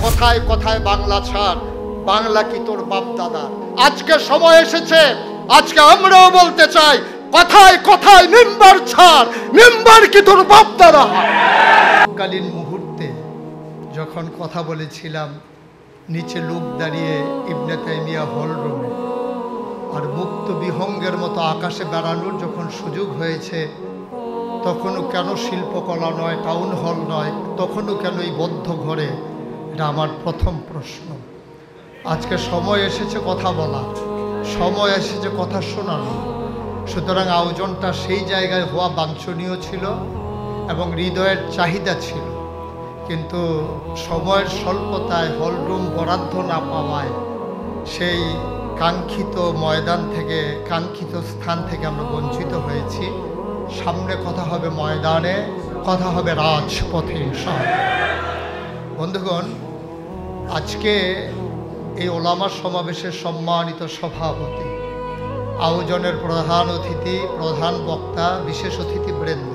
কথায় কথায় বাংলা ছাড়, বাংলা কি তোর বাপ দাদা? আজকে সময় এসেছে, আজকে আমরাও বলতে চাই, কথায় কথায় মেম্বার ছাড়, মেম্বার কি তোর বাপ দাদা? কালীন মুহূর্তে যখন কথা বলেছিলাম, নিচে লোক দাঁড়িয়ে ইবনে তাইমিয়া হল রুমে, আর মুক্ত বিহঙ্গের মতো আকাশে বেড়ানোর যখন সুযোগ হয়েছে, তখনও কেন শিল্পকলা নয়, টাউন হল নয়, তখনও কেন এই বদ্ধ ঘরে? এটা আমার প্রথম প্রশ্ন। আজকে সময় এসেছে কথা বলা, সময় এসেছে কথা শোনানো। সুতরাং আয়োজনটা সেই জায়গায় হওয়া বাঞ্ছনীয় ছিল এবং হৃদয়ের চাহিদা ছিল, কিন্তু সময়ের স্বল্পতায় হলরুম বরাদ্দ না পাওয়ায় সেই কাঙ্ক্ষিত ময়দান থেকে, কাঙ্ক্ষিত স্থান থেকে আমরা বঞ্চিত হয়েছি। সামনে কথা হবে ময়দানে, কথা হবে রাজপথে ইনশাআল্লাহ। বন্ধুগণ, আজকে এই ওলামা সমাবেশের সম্মানিত সভাপতি, আয়োজনের প্রধান অতিথি, প্রধান বক্তা, বিশেষ অতিথিবৃন্দ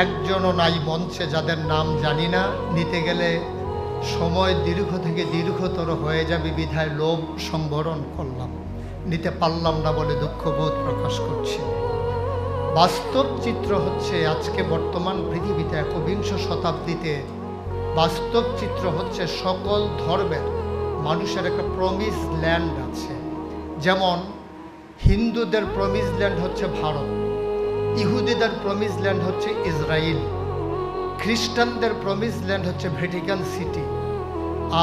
একজনও নাই মঞ্চে যাদের নাম জানি না। নিতে গেলে সময় দীর্ঘ থেকে দীর্ঘতর হয়ে যাবে বিধায় লোভ সংবরণ করলাম, নিতে পারলাম না বলে দুঃখবোধ প্রকাশ করছি। বাস্তব চিত্র হচ্ছে আজকে বর্তমান পৃথিবীতে একবিংশ শতাব্দীতে বাস্তব চিত্র হচ্ছে সকল ধর্মের মানুষের একটা প্রমিস ল্যান্ড আছে। যেমন হিন্দুদের প্রমিস ল্যান্ড হচ্ছে ভারত, ইহুদিদের প্রমিস ল্যান্ড হচ্ছে ইসরায়েল, খ্রিস্টানদের প্রমিস ল্যান্ড হচ্ছে ভ্যাটিকান সিটি,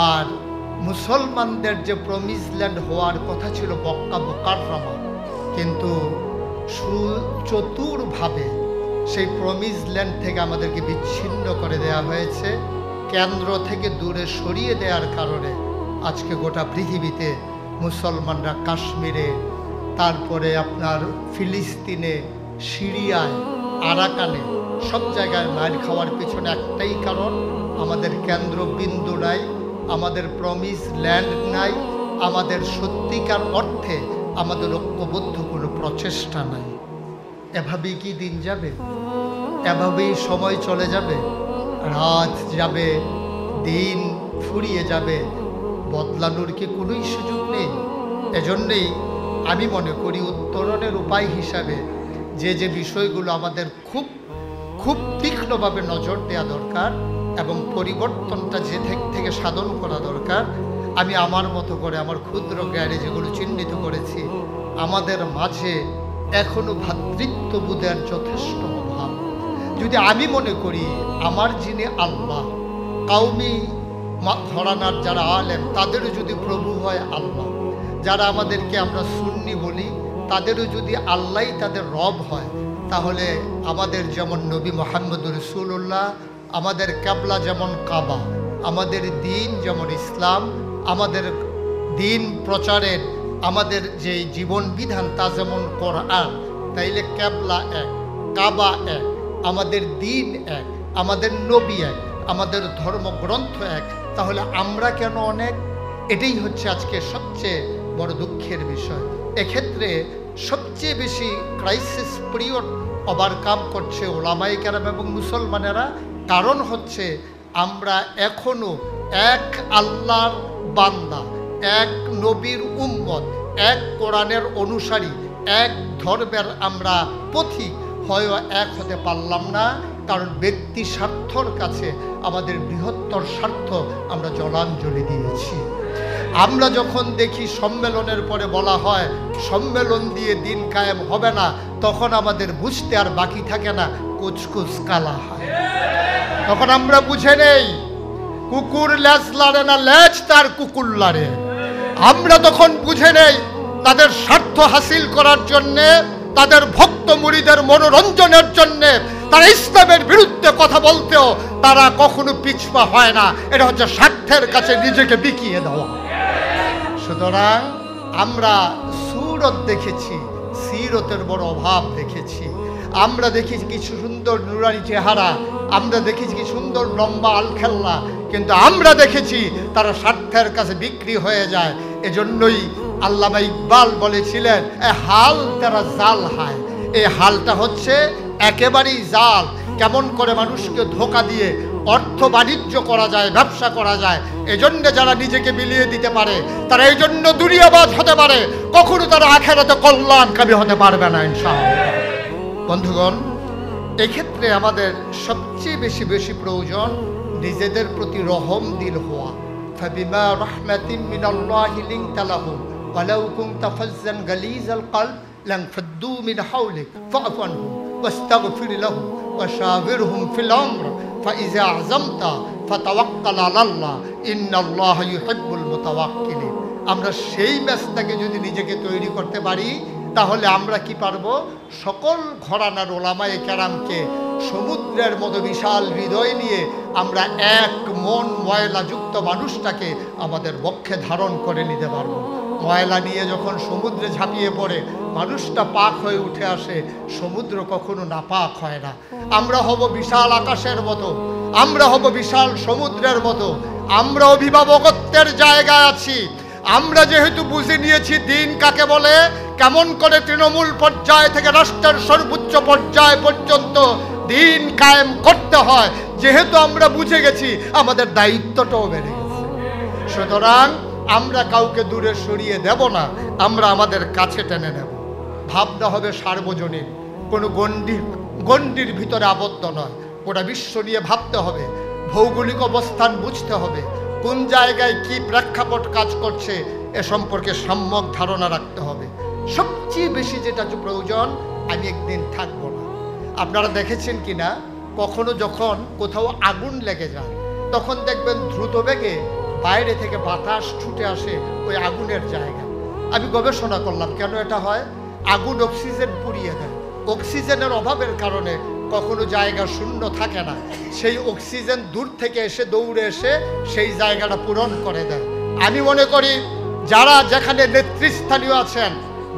আর মুসলমানদের যে প্রমিস ল্যান্ড হওয়ার কথা ছিল মক্কা মুকাররমা, কিন্তু সুচতুরভাবে সেই প্রমিস ল্যান্ড থেকে আমাদেরকে বিচ্ছিন্ন করে দেওয়া হয়েছে। কেন্দ্র থেকে দূরে সরিয়ে দেওয়ার কারণে আজকে গোটা পৃথিবীতে মুসলমানরা কাশ্মীরে, তারপরে আপনার ফিলিস্তিনে, সিরিয়ায়, আরাকানে সব জায়গায় মার খাওয়ার পিছনে একটাই কারণ, আমাদের কেন্দ্রবিন্দু নাই, আমাদের প্রমিস ল্যান্ড নাই, আমাদের সত্যিকার অর্থে আমাদের ঐক্যবদ্ধ কোনো প্রচেষ্টা নাই। এভাবেই কি দিন যাবে? এভাবেই সময় চলে যাবে? রাত যাবে, দিন ফুরিয়ে যাবে, বদলানোর কি কোনোই সুযোগ নেই? এজন্যেই আমি মনে করি উত্তরণের উপায় হিসাবে যে যে বিষয়গুলো আমাদের খুব খুব তীক্ষ্ণভাবে নজর দেওয়া দরকার এবং পরিবর্তনটা যে থেকে সাধন করা দরকার, আমি আমার মতো করে আমার ক্ষুদ্র জ্ঞানে যেগুলো চিহ্নিত করেছি, আমাদের মাঝে এখনো ভ্রাতৃত্ববোধের যথেষ্ট অভাব। যদি আমি মনে করি আমার যিনি আল্লাহ, কাউমি ঘরানার যারা আলেম তাদেরও যদি প্রভু হয় আল্লাহ, যারা আমাদেরকে আমরা সুন্নি বলি তাদেরও যদি আল্লাহই তাদের রব হয়, তাহলে আমাদের যেমন নবী মুহাম্মদ রাসূলুল্লাহ, আমাদের কিবলা যেমন কাবা, আমাদের দিন যেমন ইসলাম, আমাদের দিন প্রচারের আমাদের যে জীবন বিধান তা যেমন কোরআন, তাইলে কিবলা এক, কাবা এক, আমাদের দিন এক, আমাদের নবী এক, আমাদের ধর্মগ্রন্থ এক, তাহলে আমরা কেন অনেক? এটাই হচ্ছে আজকে সবচেয়ে বড় দুঃখের বিষয়। এক্ষেত্রে সবচেয়ে বেশি ক্রাইসিস পিরিয়ড ওভারকাম করছে ওলামায়ে কেরাম এবং মুসলমানেরা। কারণ হচ্ছে আমরা এখনো এক আল্লাহর বান্দা, এক নবীর উম্মত, এক কোরআনের অনুসারী, এক ধর্মের আমরা পথিক হয় এক হতে পারলাম না। কারণ ব্যক্তি স্বার্থর কাছে আমাদের বৃহত্তর স্বার্থ আমরা জলাঞ্জলি দিয়েছি। আমরা যখন দেখি সম্মেলনের পরে বলা হয় সম্মেলন দিয়ে দিন কায়েম হবে না, তখন আমাদের বুঝতে আর বাকি থাকে না কুচকুচ কালা হয়। তখন আমরা বুঝে নেই কুকুর লেজ লাড়ে না, লেজ তার কুকুর লাড়ে। আমরা তখন বুঝে নেই তাদের স্বার্থ হাসিল করার জন্যে, তাদের ভক্ত মুরিদের মনোরঞ্জনের জন্যে তারা ইসলামের বিরুদ্ধে কথা বলতেও তারা কখনো পিছপা হয় না। এটা হচ্ছে স্বার্থের কাছে নিজেকে বিকিয়ে দেওয়া। সুতরাং আমরা সুরত দেখেছি, সিরতের বড় অভাব দেখেছি। আমরা দেখেছি কিছু সুন্দর নুরানি চেহারা, আমরা দেখেছি কি সুন্দর লম্বা আলখেল্লা, কিন্তু আমরা দেখেছি তারা স্বার্থের কাছে বিক্রি হয়ে যায়। এজন্যই আল্লামা ইকবাল বলেছিলেন এ হাল তারা জাল হায়। এই হালটা হচ্ছে একেবারেই জাল। কেমন করে মানুষকে ধোকা দিয়ে অর্থ বাণিজ্য করা যায়, ব্যবসা করা যায়। এজন্য যারা নিজেকে বিলিয়ে দিতে পারে তারা এই জন্য দুনিয়াবাজ হতে পারে, কখনো তারা আখেরাতে কল্যাণকামী হতে পারবে না ইনশাআল্লাহ। বন্ধুগণ, এক্ষেত্রে আমাদের সবচেয়ে বেশি প্রয়োজন নিজেদের প্রতি রহম দিল হওয়া। ফাবিমা রাহমাতিন মিনাল্লাহি লিনতা লাহুম ওয়ালাউ কুনতা ফাজ্জান গালিজাল কলব লানফাদ্দু মিন হাওলিক ফা'ফু আনহুম ওয়াস্তাগফির লাহুম ওয়াশাবিরহুম ফিল আমর ফাইযা আযামতা ফাতাওয়াক্কাল আলাল্লাহ ইন্নাল্লাহা ইউহিব্বুল মুতাওয়াক্কিলিন। আমরা সেই ব্যস্তাকে যদি নিজেকে তৈরি করতে পারি তাহলে আমরা কি পারবো? সকল ঘরানার ওলামায়ে কেরামকে সমুদ্রের মতো বিশাল হৃদয় নিয়ে আমরা এক মন ময়লাযুক্ত মানুষটাকে আমাদের বক্ষে ধারণ করে নিতে পারবো। ময়লা নিয়ে যখন সমুদ্রে ঝাঁপিয়ে পড়ে মানুষটা পাক হয়ে উঠে আসে, সমুদ্র কখনো নাপাক হয় না। আমরা হব বিশাল আকাশের মতো, আমরা হব বিশাল সমুদ্রের মতো। আমরা অভিভাবকত্বের জায়গায় আছি। আমরা যেহেতু বুঝে নিয়েছি দিন কাকে বলে, কেমন করে তৃণমূল পর্যায় থেকে রাষ্ট্রের সর্বোচ্চ পর্যায় পর্যন্ত দিন কায়েম করতে হয়, যেহেতু আমরা বুঝে গেছি, আমাদের দায়িত্বটাও বেড়ে গেছে। সুতরাং আমরা কাউকে দূরে সরিয়ে দেব না, আমরা আমাদের কাছে টেনে নেব। ভাবনা হবে সার্বজনীন, কোনো গণ্ডির ভিতরে আবদ্ধ নয়। গোটা বিশ্ব নিয়ে ভাবতে হবে, ভৌগোলিক অবস্থান বুঝতে হবে, কোন জায়গায় কি প্রেক্ষাপট কাজ করছে এ সম্পর্কে সম্যক ধারণা রাখতে হবে। সবচেয়ে বেশি যেটা প্রয়োজন, আমি একদিন থাকবো না। আপনারা দেখেছেন কি না, কখনো যখন কোথাও আগুন লেগে যায় তখন দেখবেন দ্রুত বেগে বাইরে থেকে বাতাস ছুটে আসে ওই আগুনের জায়গা। আমি গবেষণা করলাম কেন এটা হয়। আগুন অক্সিজেন পুড়িয়ে দেয়, অক্সিজেনের অভাবের কারণে কখনো জায়গা শূন্য থাকে না। সেই অক্সিজেন দূর থেকে এসে দৌড়ে এসে সেই জায়গাটা পূরণ করে দেয়। আমি মনে করি যারা যেখানে নেতৃস্থানীয় আছেন,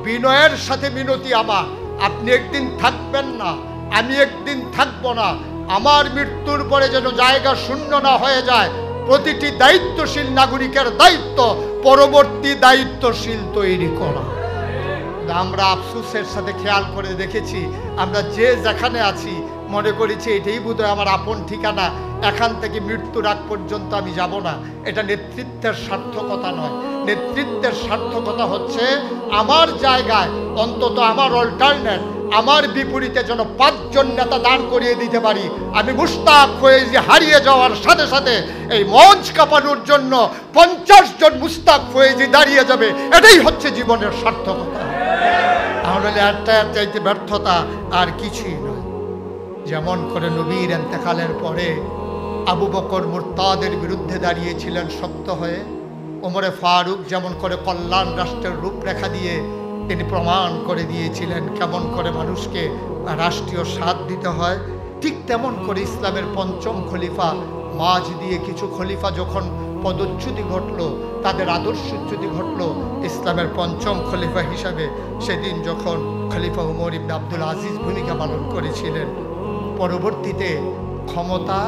বিনয়ের সাথে মিনতি আমার, আপনি একদিন থাকবেন না, আমি একদিন থাকবো না। আমার মৃত্যুর পরে যেন জায়গা শূন্য না হয়ে যায়। প্রতিটি দায়িত্বশীল নাগরিকের দায়িত্ব পরবর্তী দায়িত্বশীল তৈরি করা। আমরা আফসোসের সাথে খেয়াল করে দেখেছি, আমরা যে যেখানে আছি মনে করেছি এটাই বোধহয় আমার আপন ঠিকানা, এখান থেকে মৃত্যুর আগ পর্যন্ত আমি যাব না। এটা নেতৃত্বের সার্থকতা নয়। নেতৃত্বের সার্থকতা হচ্ছে আমার জায়গায় অন্তত আমার অল্টারনেট, আমার বিপরীতে যেন 5 জন নেতা দাঁড় করিয়ে দিতে পারি। আমি মুশতাক ফয়েজি হারিয়ে যাওয়ার সাথে সাথে এই মঞ্চ কাঁপানোর জন্য 50 জন মুশতাক ফয়েজি দাঁড়িয়ে যাবে। এটাই হচ্ছে জীবনের সার্থকতা। তাহলে একটা চাইতে ব্যর্থতা আর কিছুই নয়। যেমন করে নবীর ইন্তেকালের পরে আবু বকর মুরতাদের বিরুদ্ধে দাঁড়িয়েছিলেন শক্ত হয়ে, ওমরে ফারুক যেমন করে কল্যাণ রাষ্ট্রের রূপরেখা দিয়ে তিনি প্রমাণ করে দিয়েছিলেন কেমন করে মানুষকে রাষ্ট্রীয় স্বাদ দিতে হয়, ঠিক তেমন করে ইসলামের 5ম খলিফা মাঝ দিয়ে কিছু খলিফা যখন পদচ্যুতি ঘটল, তাদের আদর্শচ্যুতি ঘটল, ইসলামের 5ম খলিফা হিসাবে সেদিন যখন খলিফা উমর ইবনে আব্দুল আজিজ ভূমিকা পালন করেছিলেন। পরবর্তীতে ক্ষমতা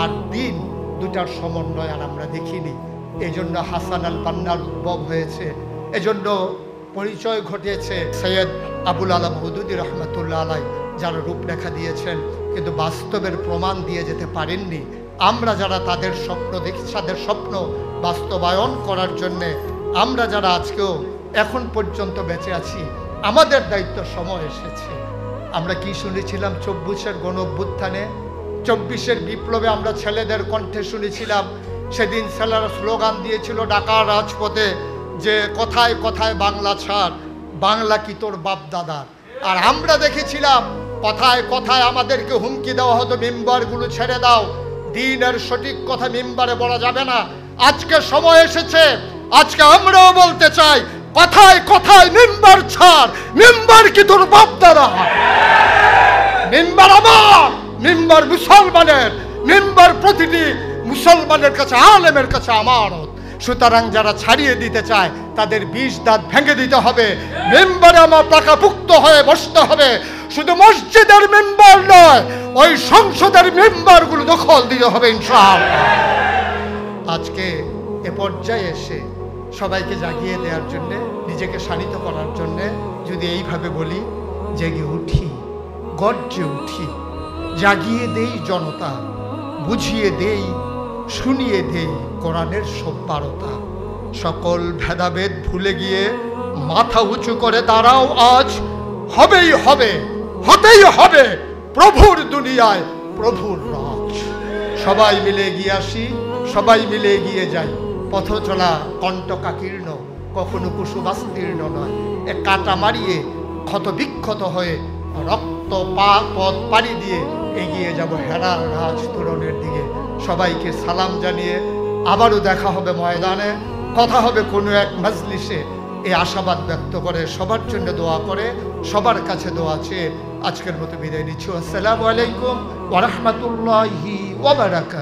আর দিন দুটার সমন্বয় আর আমরা দেখিনি। এজন্য হাসান আল বান্নার উদ্ভব হয়েছে, এজন্য পরিচয় ঘটিয়েছে সৈয়দ আবুল আলম হুদুদি রহমতুল্লাহ আলাই, যারা রূপরেখা দিয়েছেন কিন্তু বাস্তবের প্রমাণ দিয়ে যেতে পারেননি। আমরা যারা তাদের স্বপ্ন দেখি, তাদের স্বপ্ন বাস্তবায়ন করার জন্যে আমরা যারা আজকেও এখন পর্যন্ত বেঁচে আছি, আমাদের দায়িত্ব সময় এসেছে। আমরা কি শুনেছিলাম 24-এর গণঅভ্যুত্থানে, 24-এর বিপ্লবে আমরা ছেলেদের কণ্ঠে শুনেছিলাম। সেদিন ছেলেরা স্লোগান দিয়েছিল ঢাকার রাজপথে যে কথায় কথায় বাংলা ছাড়, বাংলা কি তোর বাপ দাদার। আর আমরা দেখেছিলাম কথায় কথায় আমাদেরকে হুমকি দেওয়া হতো মেম্বারগুলো ছেড়ে দাও, দিনের সঠিক কথা মেম্বারে বলা যাবে না। আজকে সময় এসেছে, আজকে আমরাও বলতে চাই কথায় কথায় মেম্বার ছাড়, মেম্বার কি তোর বাপ দাদা। মেম্বার আমার, মেম্বার মুসলমানের, মেম্বার প্রতিটি মুসলমানের কাছে, আলেমের কাছে আমানত। সুতরাং যারা ছাড়িয়ে দিতে চায় তাদের 20 দাঁত ভেঙে দিতে হবে। মেম্বারে আমার পাকাপুক্ত হয়ে বসতে হবে। শুধু মসজিদের মেম্বার নয়, ওই সংসদের মেম্বারগুলো দখল দিতে হবে ইনশাআল্লাহ। আজকে এ পর্যায়ে এসে সবাইকে জাগিয়ে দেওয়ার জন্যে, নিজেকে শানিত করার জন্যে যদি এইভাবে বলি, জেগে উঠি, গর্জে উঠি, জাগিয়ে দেই জনতা, বুঝিয়ে দেই, শুনিয়ে দেই কোরআনের সভ্যতা। সকল ভেদাভেদ ভুলে গিয়ে মাথা উঁচু করে দাঁড়াও, আজ হবেই হবে, হতেই হবে প্রভুর দুনিয়ায় প্রভুর রাজ। সবাই মিলে এগিয়ে আসি, সবাই মিলে এগিয়ে যাই। পথ চলা কণ্টকাকীর্ণ, কখনো কুসুমাস্তীর্ণ নয়। এ কাটা মারিয়ে ক্ষত বিক্ষত হয়ে রক্ত পথ পাড়ি দিয়ে এগিয়ে যাব হেরার রাজ তোরণের দিকে। সবাইকে সালাম জানিয়ে আবারও দেখা হবে ময়দানে, কথা হবে কোনো এক মজলিসে, এই আশাবাদ ব্যক্ত করে, সবার জন্য দোয়া করে, সবার কাছে দোয়া চেয়ে আজকের মতো বিদায় নিচ্ছি। আসসালামু আলাইকুম ওয়া রাহমাতুল্লাহি ওয়া বারাকাতুহু।